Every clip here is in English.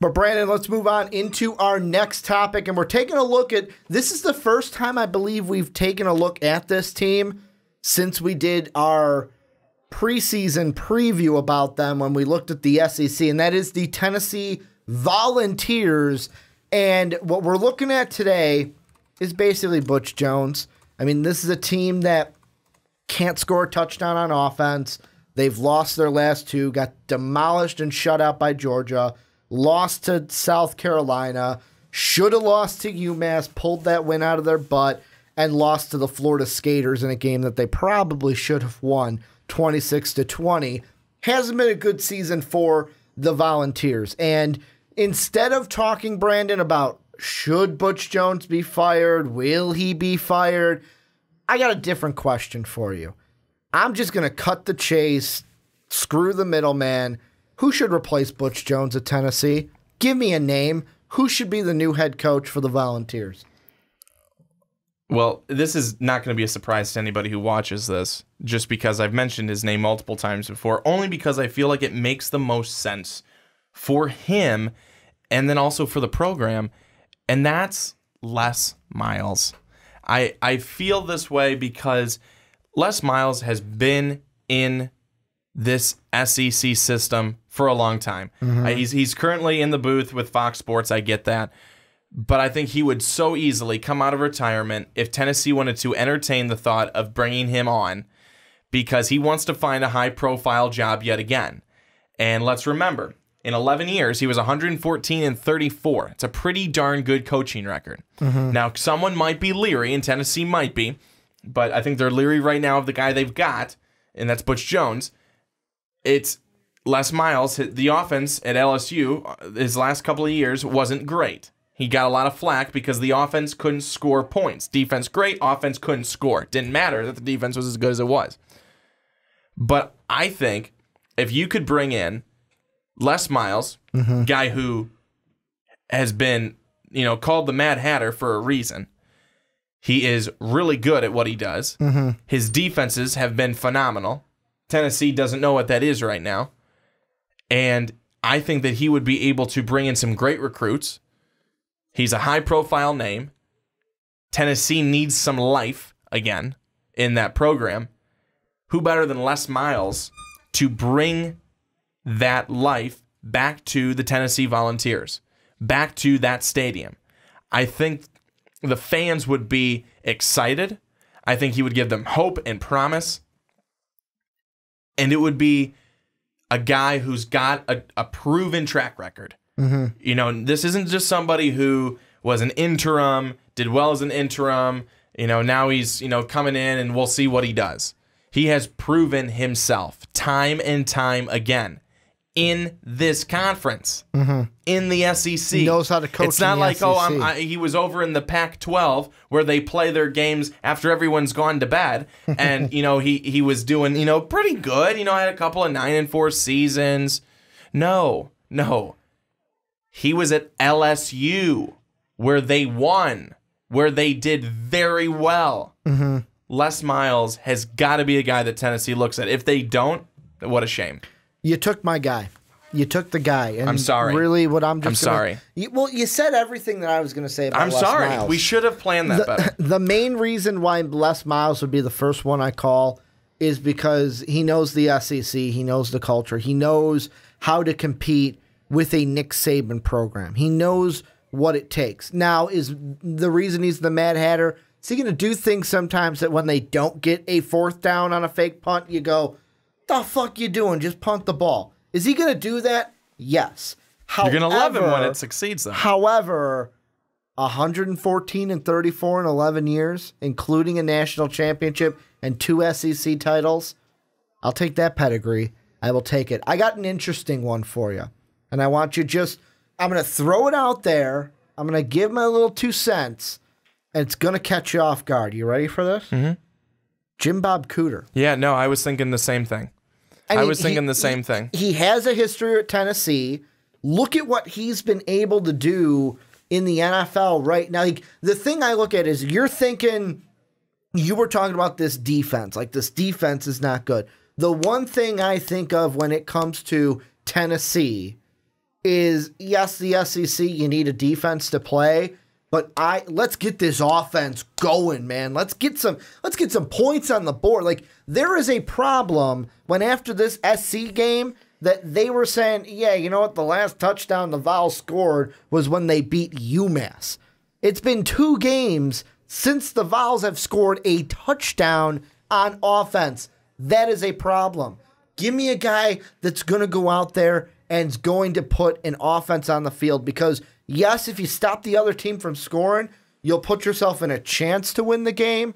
But Brandon, let's move on into our next topic, and we're taking a look at, this is the first time I believe we've taken a look at this team since we did our preseason preview about them when we looked at the SEC, and that is the Tennessee Volunteers. And what we're looking at today is basically Butch Jones. I mean, this is a team that can't score a touchdown on offense. They've lost their last two, got demolished and shut out by Georgia, lost to South Carolina, should have lost to UMass, pulled that win out of their butt, and lost to the Florida Skaters in a game that they probably should have won 26-20. Hasn't been a good season for the Volunteers. And instead of talking, Brandon, about should Butch Jones be fired, will he be fired, I got a different question for you. I'm just going to cut the chase, screw the middleman. Who should replace Butch Jones at Tennessee? Give me a name. Who should be the new head coach for the Volunteers? Well, this is not going to be a surprise to anybody who watches this, just because I've mentioned his name multiple times before, only because I feel like it makes the most sense for him and then also for the program, and that's Les Miles. I feel this way because Les Miles has been in this SEC system for a long time. He's currently in the booth with Fox Sports, I get that. But I think he would so easily come out of retirement if Tennessee wanted to entertain the thought of bringing him on, because he wants to find a high-profile job yet again. And let's remember, in 11 years, he was 114-34. It's a pretty darn good coaching record. Now, someone might be leery, and Tennessee might be, but I think they're leery right now of the guy they've got, and that's Butch Jones. It's Les Miles. The offense at LSU, his last couple of years, wasn't great. He got a lot of flack because the offense couldn't score points. Defense great, offense couldn't score. Didn't matter that the defense was as good as it was. But I think if you could bring in Les Miles, guy who has been, called the Mad Hatter for a reason. He is really good at what he does. His defenses have been phenomenal. Tennessee doesn't know what that is right now. And I think that he would be able to bring in some great recruits. He's a high-profile name. Tennessee needs some life, again, in that program. Who better than Les Miles to bring that life back to the Tennessee Volunteers, back to that stadium? I think the fans would be excited. I think he would give them hope and promise. And it would be a guy who's got a proven track record. This isn't just somebody who was an interim, did well as an interim, now he's, coming in and we'll see what he does. He has proven himself time and time again in this conference, in the SEC. He knows how to coach. It's not like, SEC. He was over in the Pac-12 where they play their games after everyone's gone to bed, and he was doing pretty good. Had a couple of 9-4 seasons. No. He was at LSU where they won, where they did very well. Les Miles has got to be a guy that Tennessee looks at. If they don't, what a shame. You took my guy. You took the guy. And I'm sorry. Really, what I'm just sorry. You said everything that I was going to say about I'm Les sorry. Miles. We should have planned that better. The main reason why Les Miles would be the first one I call is because he knows the SEC. He knows the culture. He knows how to compete with a Nick Saban program. He knows what it takes. Now, is the reason he's the Mad Hatter, is he going to do things sometimes that when they don't get a fourth down on a fake punt, you go, the fuck you doing? Just punt the ball. Is he going to do that? Yes. You're going to love him when it succeeds, though. However, 114-34 in 11 years, including a national championship and 2 SEC titles, I'll take that pedigree. I will take it. I got an interesting one for you. And I want you I'm going to throw it out there. I'm going to give my little 2 cents. And it's going to catch you off guard. You ready for this? Jim Bob Cooter. Yeah, no, I was thinking the same thing. I was thinking the same thing. He has a history at Tennessee. Look at what he's been able to do in the NFL right now. Like, the thing I look at is you're thinking, you were talking about this defense. Like, this defense is not good. The one thing I think of when it comes to Tennessee is, yes, the SEC, you need a defense to play, but let's get this offense going, man. Let's get some points on the board. Like, there is a problem when after this SC game that they were saying, yeah, you know what, the last touchdown the Vols scored was when they beat UMass. It's been 2 games since the Vols have scored a touchdown on offense. That is a problem. Give me a guy that's going to go out there and is going to put an offense on the field because, yes, if you stop the other team from scoring, you'll put yourself in a chance to win the game,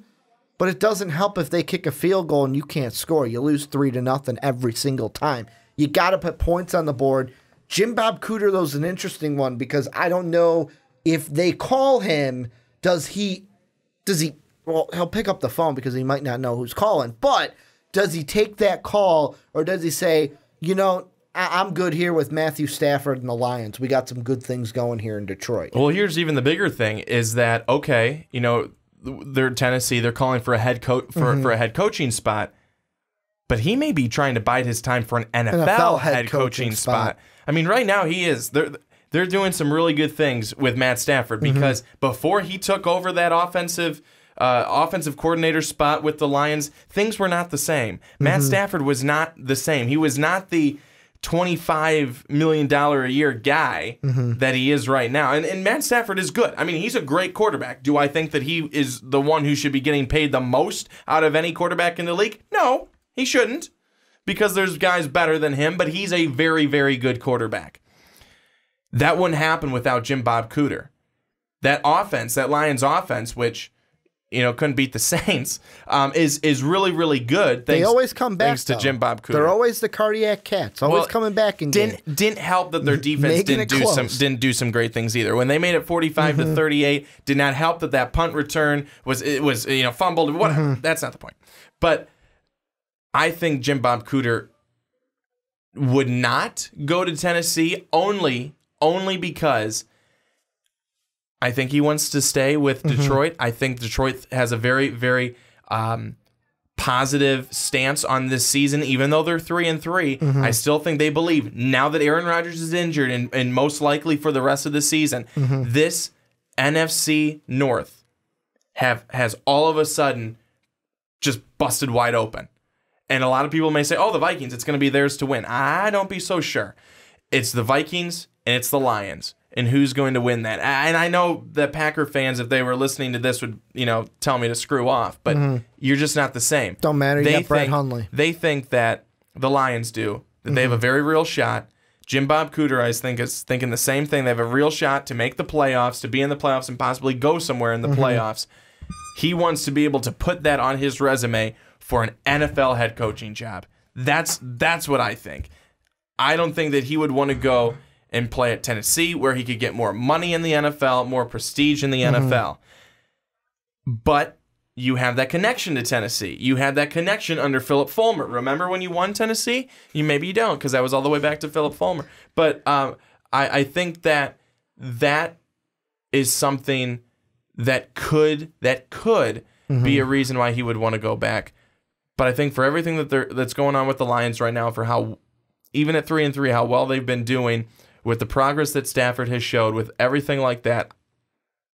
but it doesn't help if they kick a field goal and you can't score. You lose 3-0 every single time. You got to put points on the board. Jim Bob Cooter, though, is an interesting one because I don't know if they call him, well, he'll pick up the phone because he might not know who's calling, but does he take that call or does he say, you know, I'm good here with Matthew Stafford and the Lions. We got some good things going here in Detroit. Well, here's even the bigger thing is that, okay, you know, they're Tennessee, they're calling for a head coach for a head coaching spot, but he may be trying to bide his time for an NFL head coaching spot. I mean, right now he is. They're doing some really good things with Matt Stafford because before he took over that offensive coordinator spot with the Lions, things were not the same. Matt Stafford was not the same. He was not the $25 million a year guy that he is right now. And Matt Stafford is good. I mean, he's a great quarterback. Do I think that he is the one who should be getting paid the most out of any quarterback in the league? No, he shouldn't, because there's guys better than him, but he's a very, very good quarterback. That wouldn't happen without Jim Bob Cooter. That offense, that Lions offense, which, you know, couldn't beat the Saints, is really, really good. They always come back, thanks to Jim Bob Cooter. They're always the cardiac cats, always coming back and didn't help that their defense didn't do some great things either. When they made it 45-38, did not help that punt return was fumbled. Whatever. That's not the point. But I think Jim Bob Cooter would not go to Tennessee only because I think he wants to stay with Detroit. I think Detroit has a very, very positive stance on this season, even though they're 3-3. I still think they believe now that Aaron Rodgers is injured and most likely for the rest of the season, this NFC North has all of a sudden just busted wide open. And a lot of people may say, oh, the Vikings, it's going to be theirs to win. I don't be so sure. It's the Vikings and it's the Lions. And who's going to win that? And I know that Packer fans, if they were listening to this, would tell me to screw off. But you're just not the same. Don't matter. You got Brett Hundley. They think that the Lions do. That they have a very real shot. Jim Bob Cooter, I think, is thinking the same thing. They have a real shot to make the playoffs, to be in the playoffs, and possibly go somewhere in the playoffs. He wants to be able to put that on his resume for an NFL head coaching job. That's what I think. I don't think that he would want to go and play at Tennessee, where he could get more money in the NFL, more prestige in the NFL. But you have that connection to Tennessee. You had that connection under Philip Fulmer. Remember when you won Tennessee? Maybe you don't, because that was all the way back to Philip Fulmer. But I think that is something that could be a reason why he would want to go back. But I think for everything that's going on with the Lions right now, for how even at 3-3, how well they've been doing, with the progress that Stafford has showed, with everything like that,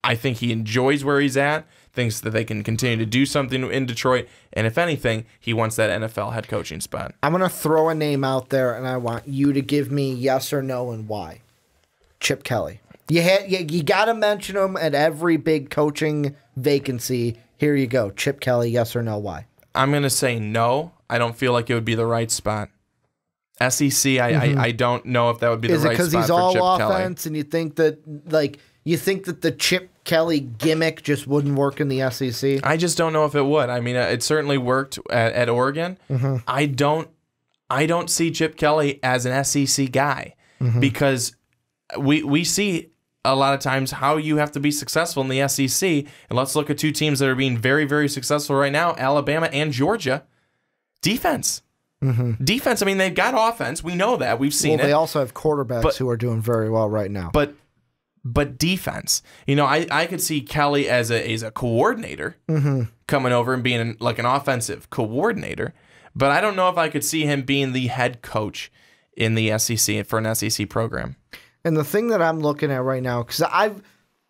I think he enjoys where he's at, thinks that they can continue to do something in Detroit, and if anything, he wants that NFL head coaching spot. I'm going to throw a name out there, and I want you to give me yes or no and why. Chip Kelly. You got to mention him at every big coaching vacancy. Here you go. Chip Kelly, yes or no, why? I'm going to say no. I don't feel like it would be the right spot. SEC, I don't know if that would be the right spot for Chip Kelly. Is it because he's all offense, and you think that the Chip Kelly gimmick just wouldn't work in the SEC? I just don't know if it would. I mean, it certainly worked at Oregon. I don't see Chip Kelly as an SEC guy because we see a lot of times how you have to be successful in the SEC. And let's look at two teams that are being very, very successful right now, Alabama and Georgia. Defense. Defense, I mean, they've got offense. We know that. We've seen it. Well, they also have quarterbacks who are doing very well right now. But defense, I could see Kelly as a coordinator coming over and being like an offensive coordinator. But I don't know if I could see him being the head coach in the SEC for an SEC program. And the thing that I'm looking at right now, because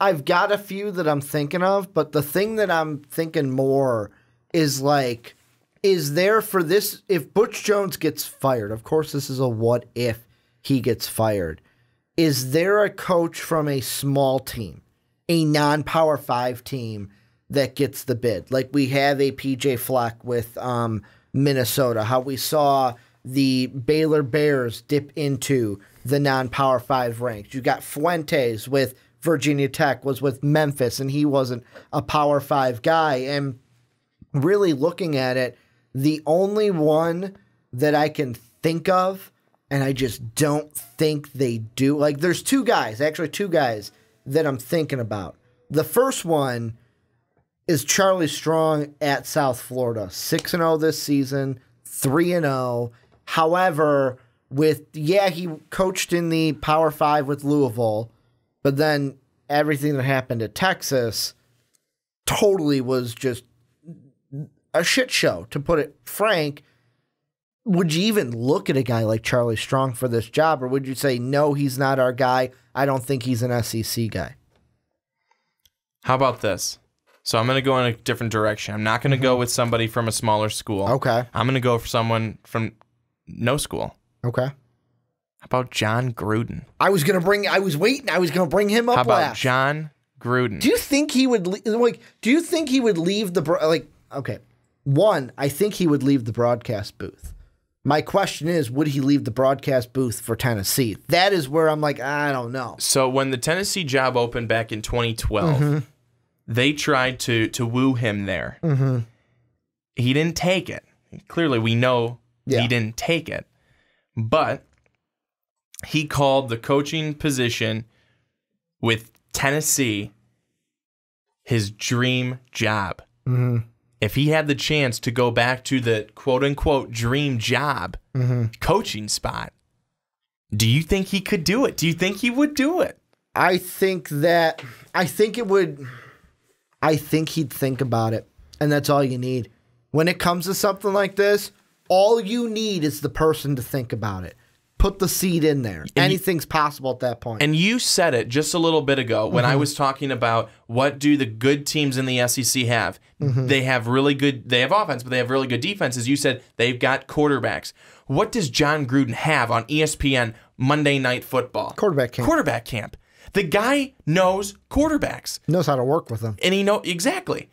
I've got a few that I'm thinking of, but the thing that I'm thinking more is like, is there for this, if Butch Jones gets fired, of course this is a what if he gets fired, is there a coach from a small team, a non-Power 5 team that gets the bid? Like we have a PJ Fleck with Minnesota, how we saw the Baylor Bears dip into the non-Power 5 ranks. You got Fuentes with Virginia Tech, was with Memphis, and he wasn't a Power 5 guy. And really looking at it, the only one that I can think of, and I just don't think they do, like there's two guys that I'm thinking about. The first one is Charlie Strong at South Florida, 6-0 this season, 3-0. However, he coached in the Power 5 with Louisville, but then everything that happened at Texas totally was just a shit show, to put it frank. Would you even look at a guy like Charlie Strong for this job, or would you say, no, he's not our guy? I don't think he's an SEC guy. How about this? So I'm going to go in a different direction. I'm not going to go with somebody from a smaller school. Okay. I'm going to go for someone from no school. Okay. How about John Gruden? I was going to bring him up. How about last. John Gruden? Do you think he would leave the okay. One, I think he would leave the broadcast booth. My question is, would he leave the broadcast booth for Tennessee? That is where I'm like, I don't know. So when the Tennessee job opened back in 2012, they tried to woo him there. He didn't take it. Clearly, we know he didn't take it. But he called the coaching position with Tennessee his dream job. If he had the chance to go back to the quote-unquote dream job coaching spot, do you think he could do it? Do you think he would do it? I think he'd think about it, and that's all you need. When it comes to something like this, all you need is the person to think about it. Put the seed in there. Anything's possible at that point. And you said it just a little bit ago when I was talking about what do the good teams in the SEC have. They have offense, but they have really good defenses. You said they've got quarterbacks. What does John Gruden have on ESPN Monday Night Football? Quarterback camp. The guy knows quarterbacks. Knows how to work with them. And exactly.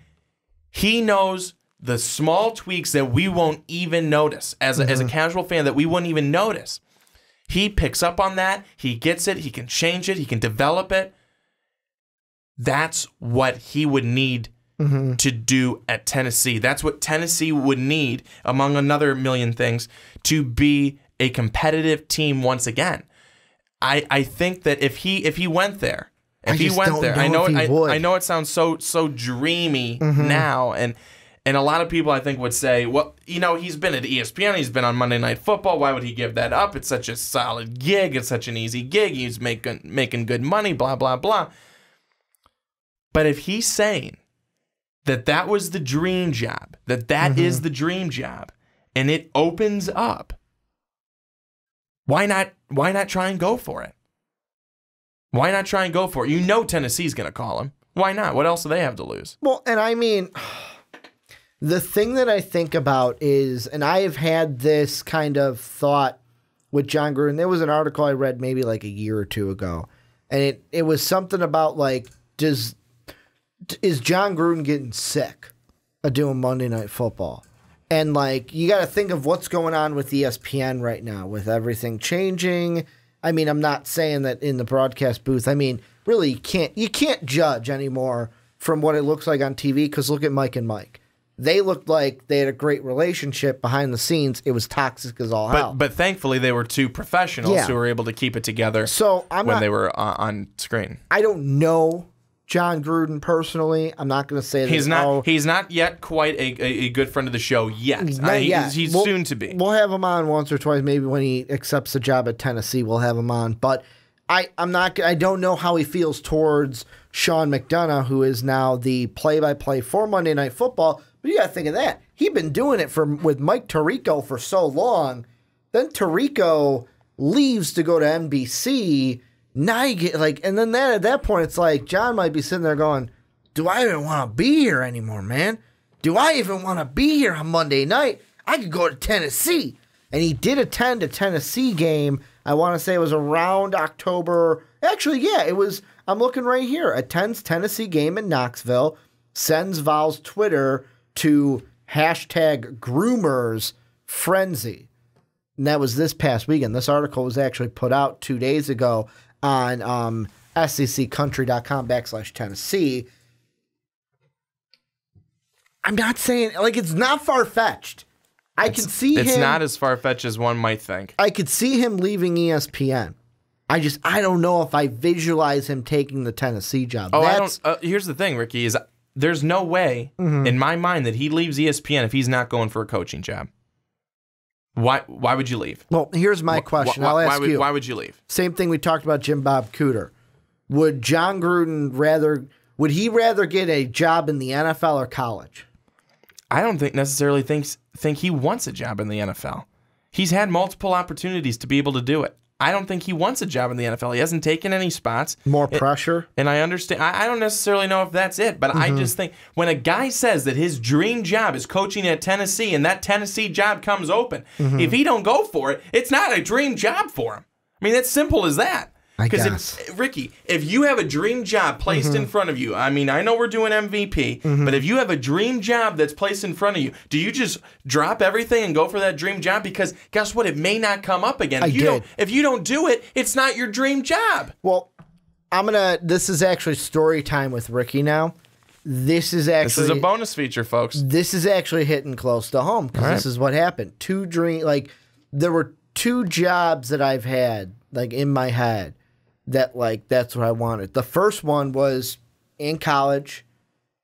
He knows the small tweaks that we won't even notice as a casual fan, that we wouldn't even notice. He picks up on that. He gets it. He can change it. He can develop it. That's what he would need to do at Tennessee. That's what Tennessee would need, among another million things, to be a competitive team once again. I think that if he went there, I know it sounds so dreamy now, and a lot of people I think would say, well, he's been at ESPN, he's been on Monday Night Football, why would he give that up? It's such a solid gig, it's such an easy gig, he's making good money, blah, blah, blah. But if he's saying that was the dream job, that is the dream job, and it opens up, why not try and go for it? Why not try and go for it? Tennessee's going to call him. Why not? What else do they have to lose? Well, and I mean, the thing that I think about is, and I have had this kind of thought with John Gruden. There was an article I read maybe like a year or two ago, and it was something about like, is John Gruden getting sick of doing Monday Night Football? And like, you got to think of what's going on with ESPN right now, with everything changing. I mean, I'm not saying that in the broadcast booth. I mean, really, you can't judge anymore from what it looks like on TV, because look at Mike and Mike. They looked like they had a great relationship behind the scenes. It was toxic as all hell. But thankfully, they were two professionals who were able to keep it together when they were on screen. I don't know John Gruden personally. I'm not going to say that he's not yet quite a good friend of the show yet. He's soon to be. We'll have him on once or twice. Maybe when he accepts the job at Tennessee, we'll have him on. But I don't know how he feels towards Sean McDonough, who is now the play-by-play for Monday Night Football. But you got to think of that. He'd been doing it with Mike Tirico for so long. Then Tirico leaves to go to NBC, Now you get like, and then at that point, it's like John might be sitting there going, do I even want to be here anymore, man? Do I even want to be here on Monday night? I could go to Tennessee. And he did attend a Tennessee game. I want to say it was around October. Actually, yeah, it was. I'm looking right here. Attends Tennessee game in Knoxville. Sends Val's Twitter to #groomers frenzy. And that was this past weekend. This article was actually put out 2 days ago on seccountry.com/Tennessee. I'm not saying, like, it's not far-fetched. I can see him. It's not as far-fetched as one might think. I could see him leaving ESPN. I don't know if I visualize him taking the Tennessee job. Here's the thing, Ricky, is there's no way in my mind that he leaves ESPN if he's not going for a coaching job. Why would you leave? Well, here's my question. I'll ask you. Why would you leave? Same thing we talked about Jim Bob Cooter. Would John Gruden rather get a job in the NFL or college? I don't necessarily think he wants a job in the NFL. He's had multiple opportunities to be able to do it. I don't think he wants a job in the NFL. He hasn't taken any spots. More pressure? And I understand. I don't necessarily know if that's it, but I just think when a guy says that his dream job is coaching at Tennessee and that Tennessee job comes open, if he don't go for it, it's not a dream job for him. I mean, it's simple as that. Because, Ricky, if you have a dream job placed in front of you, I mean, I know we're doing MVP, but if you have a dream job that's placed in front of you, do you just drop everything and go for that dream job? Because guess what? It may not come up again. If you don't do it, it's not your dream job. Well, this is actually story time with Ricky now. This is a bonus feature, folks. This is actually hitting close to home because this is what happened. There were 2 jobs that I've had, like, in my head. That's what I wanted. The first one was in college.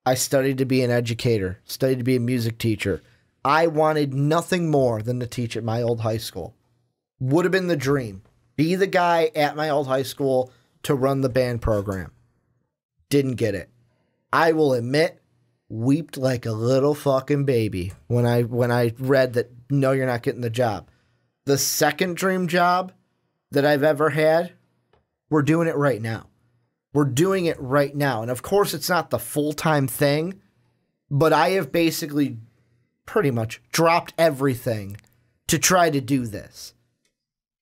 I studied to be an educator, studied to be a music teacher. I wanted nothing more than to teach at my old high school. Would have been the dream. Be the guy at my old high school to run the band program. Didn't get it. I will admit, weeped like a little fucking baby when I read that, no, you're not getting the job. The second dream job that I've ever had, we're doing it right now. We're doing it right now. And of course, it's not the full-time thing, but I have basically pretty much dropped everything to try to do this.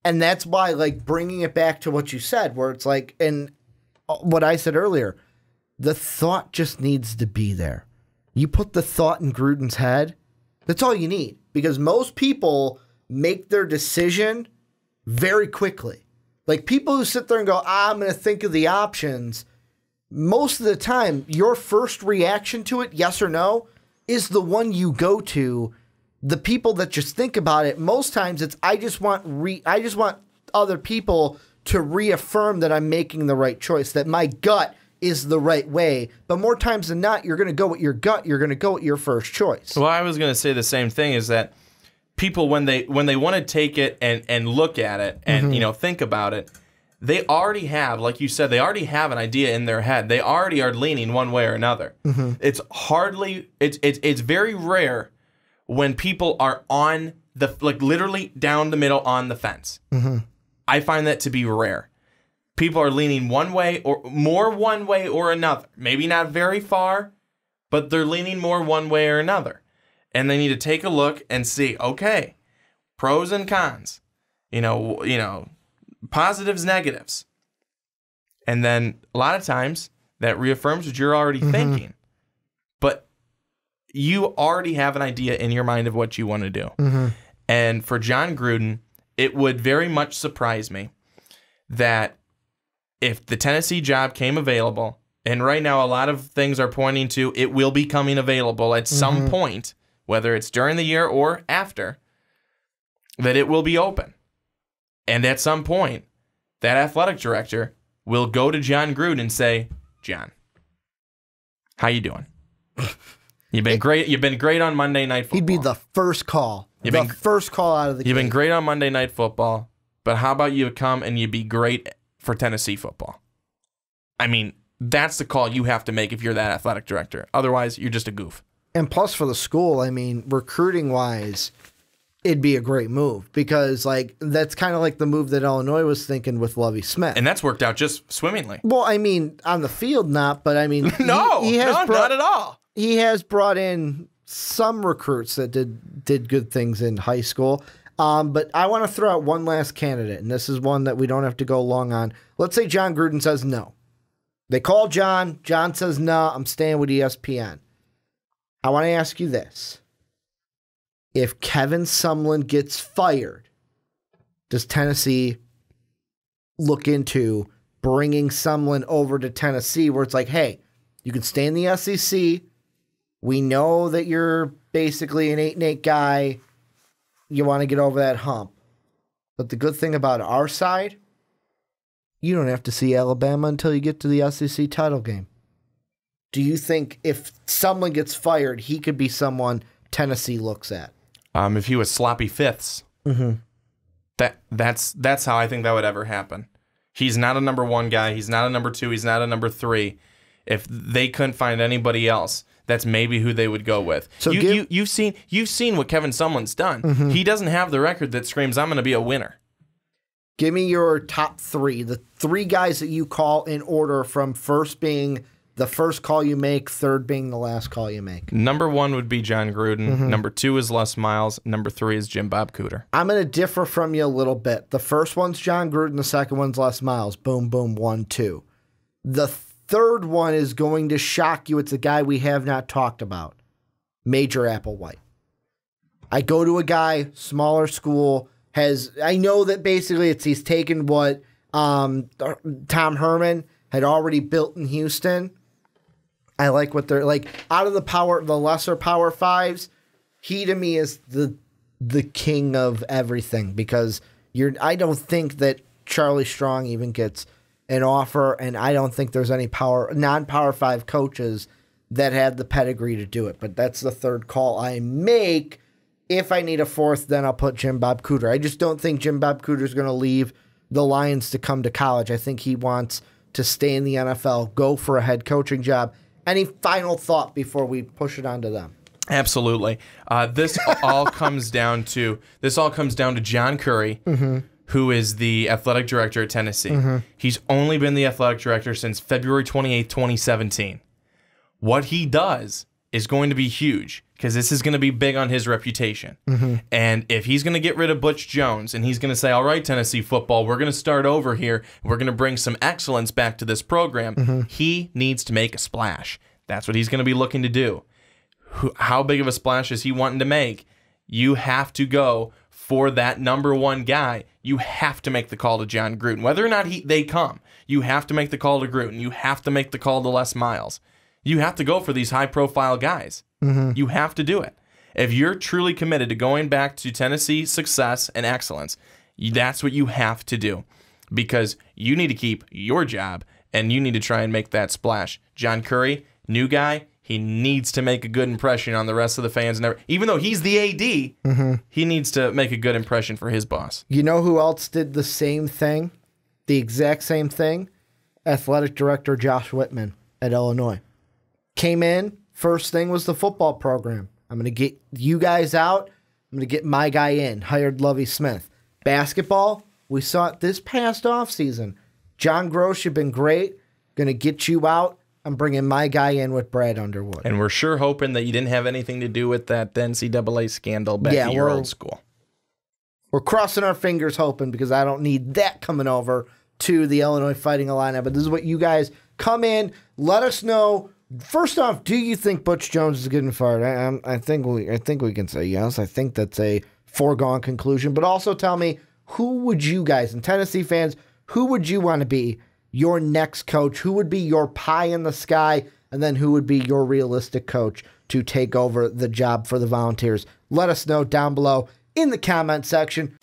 And that's why, like, bringing it back to what you said, where it's like, and what I said earlier, the thought just needs to be there. You put the thought in Gruden's head, that's all you need. Because most people make their decision very quickly. Like, people who sit there and go, I'm going to think of the options, most of the time, your first reaction to it, yes or no, is the one you go to. The people that just think about it, most times it's, I just want other people to reaffirm that I'm making the right choice, that my gut is the right way. But more times than not, you're going to go with your gut. You're going to go with your first choice. Well, I was going to say the same thing, is that people, when they want to take it and look at it and think about it, they already have, like you said, they already have an idea in their head. They already are leaning one way or another. It's very rare when people are on the, like, literally down the middle on the fence. I find that to be rare. People are leaning one way or another. Maybe not very far, but they're leaning more one way or another. And they need to take a look and see, okay, pros and cons, positives, negatives. And then a lot of times that reaffirms what you're already thinking. But you already have an idea in your mind of what you want to do. And for John Gruden, it would very much surprise me that if the Tennessee job came available, and right now a lot of things are pointing to it will be coming available at some point, whether it's during the year or after, that it will be open. And at some point, that athletic director will go to John Gruden and say, John, how you doing? You've been great. You've been great on Monday Night Football. He'd be the first call. First call out of the game. You've been great on Monday Night Football, but how about you come and you be great for Tennessee football? I mean, that's the call you have to make if you're that athletic director. Otherwise, you're just a goof. And plus for the school, I mean, recruiting-wise, it'd be a great move because, like, that's kind of like the move that Illinois was thinking with Lovie Smith. And that's worked out just swimmingly. Well, I mean, on the field, not, but I mean, not at all. He has brought in some recruits that did good things in high school. But I want to throw out one last candidate, and this is one that we don't have to go long on. Let's say John Gruden says no. They call John. John says, no, I'm staying with ESPN. I want to ask you this. If Kevin Sumlin gets fired, does Tennessee look into bringing Sumlin over to Tennessee where it's like, hey, you can stay in the SEC. We know that you're basically an 8-8 guy. You want to get over that hump. But the good thing about our side, you don't have to see Alabama until you get to the SEC title game. Do you think if someone gets fired, he could be someone Tennessee looks at? If he was sloppy fifths, that's how I think that would ever happen. He's not a number 1 guy. He's not a number 2. He's not a number 3. If they couldn't find anybody else, that's maybe who they would go with. So you've seen what Kevin Sumlin's done. He doesn't have the record that screams, I'm going to be a winner. Give me your top 3, the 3 guys that you call in order from first being the first call you make, third being the last call you make. Number 1 would be John Gruden. Number 2 is Les Miles. Number 3 is Jim Bob Cooter. I'm going to differ from you a little bit. The first one's John Gruden. The second one's Les Miles. Boom, boom, 1, 2. The third one is going to shock you. It's a guy we have not talked about. Major Applewhite. I go to a guy, smaller school, I know that basically he's taken what Tom Herman had already built in Houston. I like what they're like out of the lesser Power 5s. He to me is the king of everything because I don't think that Charlie Strong even gets an offer, and I don't think there's any non-Power 5 coaches that have the pedigree to do it. But that's the third call I make. If I need a fourth, then I'll put Jim Bob Cooter. I just don't think Jim Bob Cooter is going to leave the Lions to come to college. I think he wants to stay in the NFL, go for a head coaching job. Any final thought before we push it on to them? Absolutely. This all comes down to John Curry, who is the athletic director at Tennessee. He's only been the athletic director since February 28th, 2017. What he does is going to be huge because this is going to be big on his reputation. And if he's going to get rid of Butch Jones and he's going to say, all right, Tennessee football, we're going to start over here. We're going to bring some excellence back to this program. He needs to make a splash. That's what he's going to be looking to do. How big of a splash is he wanting to make? You have to go for that number 1 guy. You have to make the call to John Gruden. Whether or not they come, you have to make the call to Gruden. You have to make the call to Les Miles. You have to go for these high-profile guys. You have to do it. If you're truly committed to going back to Tennessee success and excellence, that's what you have to do because you need to keep your job and you need to try and make that splash. John Curry, new guy, he needs to make a good impression on the rest of the fans. Even though he's the AD, he needs to make a good impression for his boss. You know who else did the same thing? The exact same thing? Athletic director Josh Widmer at Illinois. Came in, first thing was the football program. I'm going to get you guys out. I'm going to get my guy in. Hired Lovie Smith. Basketball, we saw it this past offseason. John Grosh, you've been great. Going to get you out. I'm bringing my guy in with Brad Underwood. And we're sure hoping that you didn't have anything to do with that NCAA scandal back at your old school. We're crossing our fingers hoping because I don't need that coming over to the Illinois Fighting Illini. But this is what you guys come in. Let us know. First off, do you think Butch Jones is getting fired? I think we can say yes. I think that's a foregone conclusion. But also tell me, who would you guys, and Tennessee fans, who would you want to be your next coach? Who would be your pie in the sky? And then who would be your realistic coach to take over the job for the Volunteers? Let us know down below in the comment section.